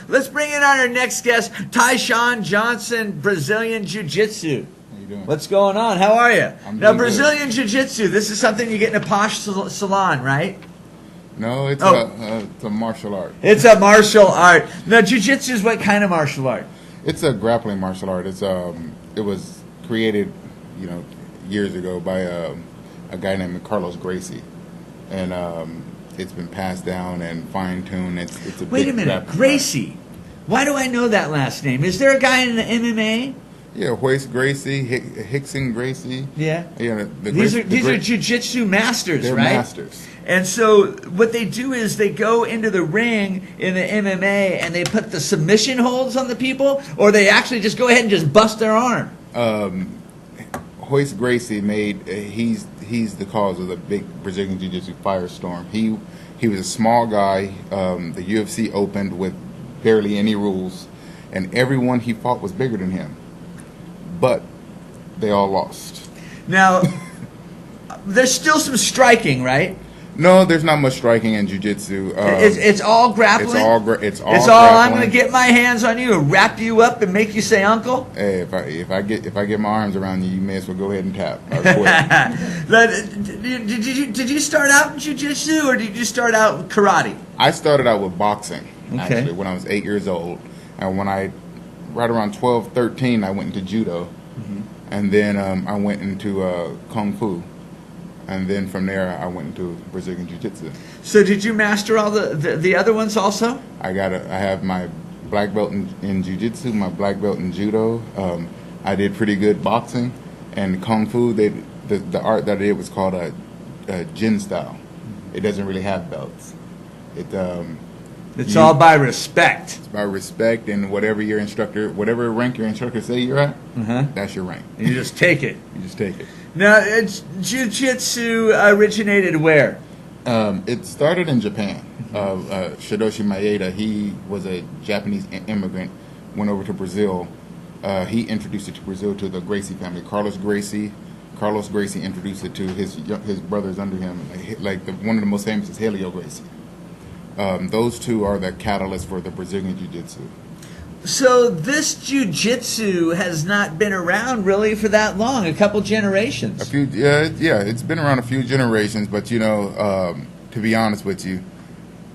Let's bring in our next guest, Tyshon Johnson, Brazilian Jiu-Jitsu. How you doing? What's going on? How are you? I'm Now, doing Brazilian Jiu-Jitsu, this is something you get in a posh salon, right? No, it's a martial art. It's a martial art. Now, Jiu-Jitsu is what kind of martial art? It's a grappling martial art. It was created, years ago by a guy named Carlos Gracie, and it's been passed down and fine-tuned. It's a Wait a minute, Gracie. Why do I know that last name? Is there a guy in the MMA? Yeah, Hoist Gracie, Hickson Gracie. Yeah. Yeah. These are Jiu-Jitsu masters, they're right? masters. And so what they do is they go into the ring in the MMA and they put the submission holds on the people, or they actually just go ahead and just bust their arm. Hoist Gracie he's the cause of the big Brazilian Jiu-Jitsu firestorm. He was a small guy. The UFC opened with barely any rules, and everyone he fought was bigger than him. But they all lost. Now, there's still some striking, right? No, there's not much striking in Jiu-Jitsu. It's all grappling? It's all grappling. I'm going to get my hands on you and wrap you up and make you say uncle? Hey, if I get my arms around you, you may as well go ahead and tap. I'll quit. Did you start out in Jiu-Jitsu or did you start out with karate? I started out with boxing, okay, actually, when I was 8 years old. And right around 12, 13, I went into judo. Mm-hmm. And then I went into kung fu. And then from there, I went into Brazilian Jiu-Jitsu. So did you master all the other ones also? I have my black belt in Jiu-Jitsu, my black belt in judo. I did pretty good boxing. And kung fu, the art that I did was called a Jin style. It doesn't really have belts. It's all by respect. It's by respect, and whatever rank your instructor say you're at, that's your rank. You just take it. You just take it. Now, Jiu-Jitsu originated where? It started in Japan. Shidoshi Maeda, he was a Japanese immigrant, went over to Brazil. He introduced it to Brazil to the Gracie family. Carlos Gracie introduced it to his brothers under him. One of the most famous is Helio Gracie. Those two are the catalyst for the Brazilian Jiu-Jitsu. So this Jiu-Jitsu has not been around really for that long, a couple generations. It's been around a few generations, but to be honest with you,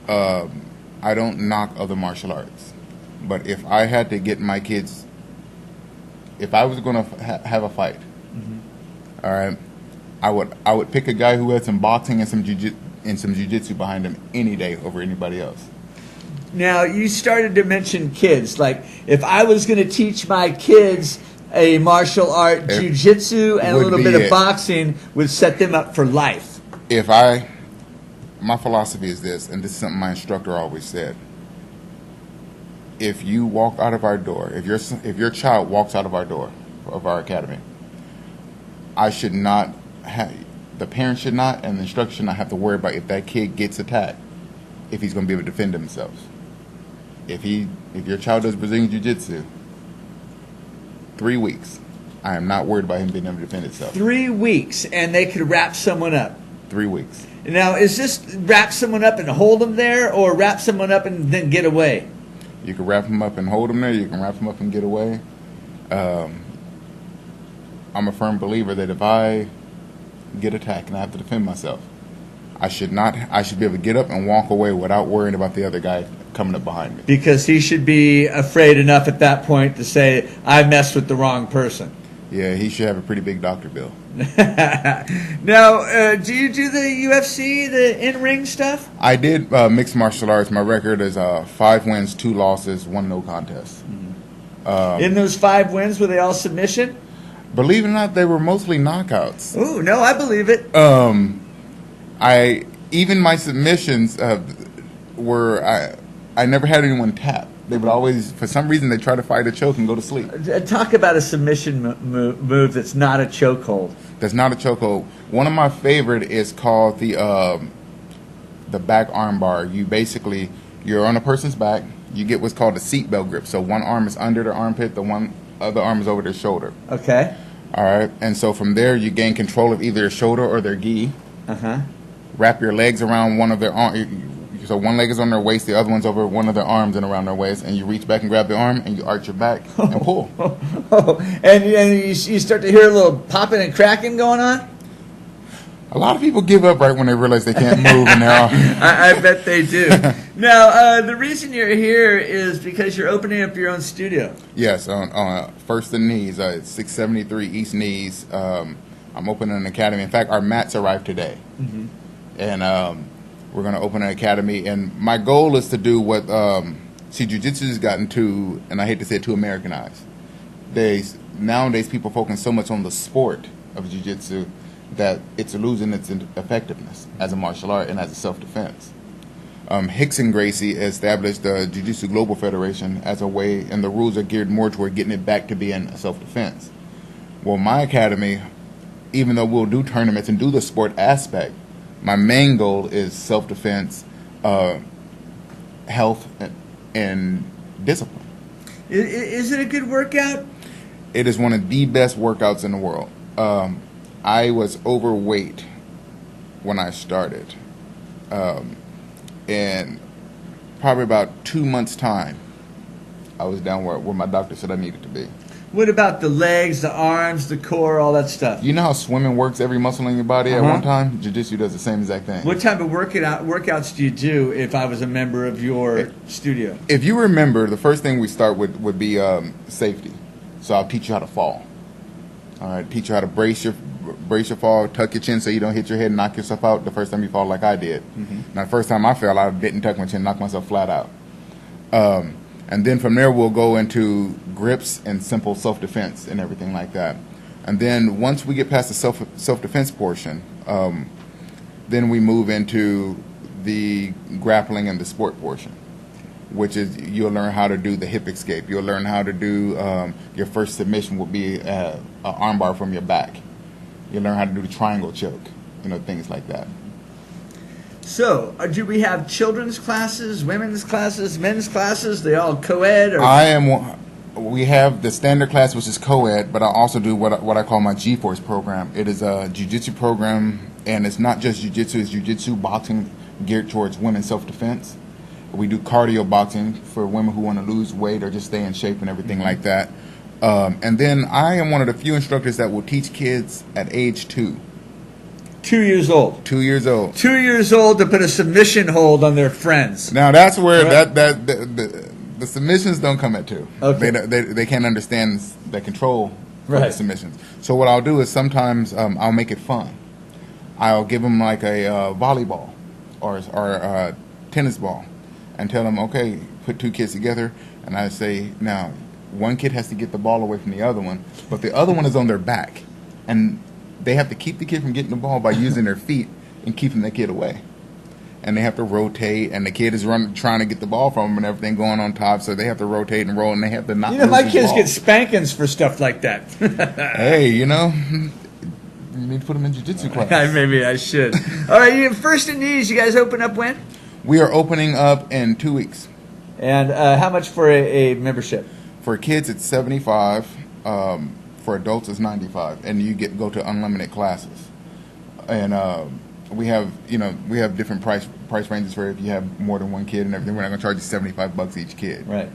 I don't knock other martial arts. But if I had to get my kids, if I was going to have a fight, all right, I would pick a guy who had some boxing and some jiu-jitsu behind him any day over anybody else. Now, you started to mention kids. Like, if I was going to teach my kids a martial art, jiu-jitsu and a little bit of boxing would set them up for life. My philosophy is this, and this is something my instructor always said. If you walk out of our door, if your child walks out of our door of our academy, the parent should not, and the instructor should not have to worry about if that kid gets attacked, if he's going to be able to defend himself. If your child does Brazilian Jiu-Jitsu, 3 weeks, I am not worried about him being able to defend himself. 3 weeks, and they could wrap someone up. 3 weeks. Now, is this wrap someone up and hold them there, or wrap someone up and then get away? You can wrap them up and hold them there. You can wrap them up and get away. I'm a firm believer that if I get attacked and I have to defend myself, I should be able to get up and walk away without worrying about the other guy coming up behind me. Because he should be afraid enough at that point to say, I messed with the wrong person. Yeah, he should have a pretty big doctor bill. Now, do you do the UFC, the in-ring stuff? I did mixed martial arts. My record is 5 wins, 2 losses, 1 no contest. In those 5 wins, were they all submission? Believe it or not, they were mostly knockouts. Ooh, no, I believe it. Even my submissions were I never had anyone tap. They would always, for some reason, they try to fight a choke and go to sleep. Talk about a submission move that's not a chokehold. That's not a chokehold. One of my favorite is called the back arm bar. You're on a person's back. You get what's called a seatbelt grip. So one arm is under their armpit, the other arm is over their shoulder. Okay. All right. And so from there, you gain control of either their shoulder or their gi. Uh-huh. Wrap your legs around one of their arms. You So one leg is on their waist, the other one's over one of their arms and around their waist, and you reach back and grab the arm, and you arch your back and pull. And you start to hear a little popping and cracking going on? A lot of people give up right when they realize they can't move, and they're all I bet they do. Now, the reason you're here is because you're opening up your own studio. Yes, on First and Knees, 673 East Knees. I'm opening an academy. In fact, our mats arrived today. Mm-hmm. And we're going to open an academy. And my goal is to do what, Jiu-Jitsu has gotten too, and I hate to say it, too Americanized. Nowadays, people focus so much on the sport of Jiu-Jitsu that it's losing its effectiveness as a martial art and as a self-defense. Hicks and Gracie established the Jiu-Jitsu Global Federation as a way, and the rules are geared more toward getting it back to being a self-defense. Well, my academy, even though we'll do tournaments and do the sport aspect, my main goal is self-defense, health, and discipline. Is it a good workout? It is one of the best workouts in the world. I was overweight when I started. In probably about 2 months' time, I was down where my doctor said I needed to be. What about the legs, the arms, the core, all that stuff? You know how swimming works every muscle in your body at one time? Jiu-Jitsu does the same exact thing. What type of workouts do you do if I was a member of your studio? If you remember, the first thing we start with would be safety. So I'll teach you how to fall. All right, teach you how to brace your fall, tuck your chin so you don't hit your head and knock yourself out the first time you fall like I did. Mm-hmm. Now, the first time I fell, I didn't tuck my chin, knock myself flat out. And then from there, we'll go into grips and simple self-defense and everything like that. And then once we get past the self-defense portion, then we move into the grappling and the sport portion, which is you'll learn how to do the hip escape. You'll learn how to do your first submission will be an armbar from your back. You'll learn how to do the triangle choke, things like that. So, do we have children's classes, women's classes, men's classes? They all co-ed? We have the standard class, which is co-ed, but I also do what I call my G-Force program. It is a jiu-jitsu program, and it's not just jiu-jitsu. It's jiu-jitsu boxing geared towards women's self-defense. We do cardio boxing for women who want to lose weight or just stay in shape and everything like that. And then I am one of the few instructors that will teach kids at age 2. 2 years old. 2 years old. 2 years old to put a submission hold on their friends. Now that's where the submissions don't come at 2. Okay. They can't understand the control for the submissions. So what I'll do is sometimes I'll make it fun. I'll give them like a volleyball or a tennis ball and tell them, okay, put 2 kids together, and I say, now one kid has to get the ball away from the other one, but the other one is on their back, and they have to keep the kid from getting the ball by using their feet and keeping the kid away. And they have to rotate, and the kid is trying to get the ball from them and everything going on top, so they have to rotate and roll, and they have to not lose my the kids ball. Get spankings for stuff like that. Hey, you need to put them in jiu-jitsu class. Maybe I should. All right, First and Knees, you guys open up when? We are opening up in 2 weeks. And how much for a membership? For kids, it's $75. For adults, it's $95, and you go to unlimited classes. And we have different price ranges for if you have more than one kid and everything. We're not going to charge you $75 each kid. Right.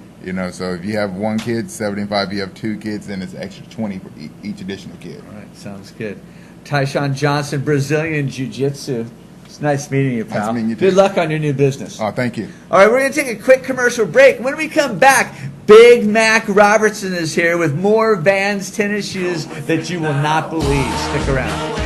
So if you have one kid, $75. If you have 2 kids, then it's extra $20 for each additional kid. All right, sounds good. Tyshon Johnson, Brazilian Jiu-Jitsu. It's nice meeting you, pal. Nice meeting you too. Good luck on your new business. Oh, thank you. All right, we're going to take a quick commercial break. When we come back, Big Mac Robertson is here with more Vans tennis shoes that you will not believe. Stick around.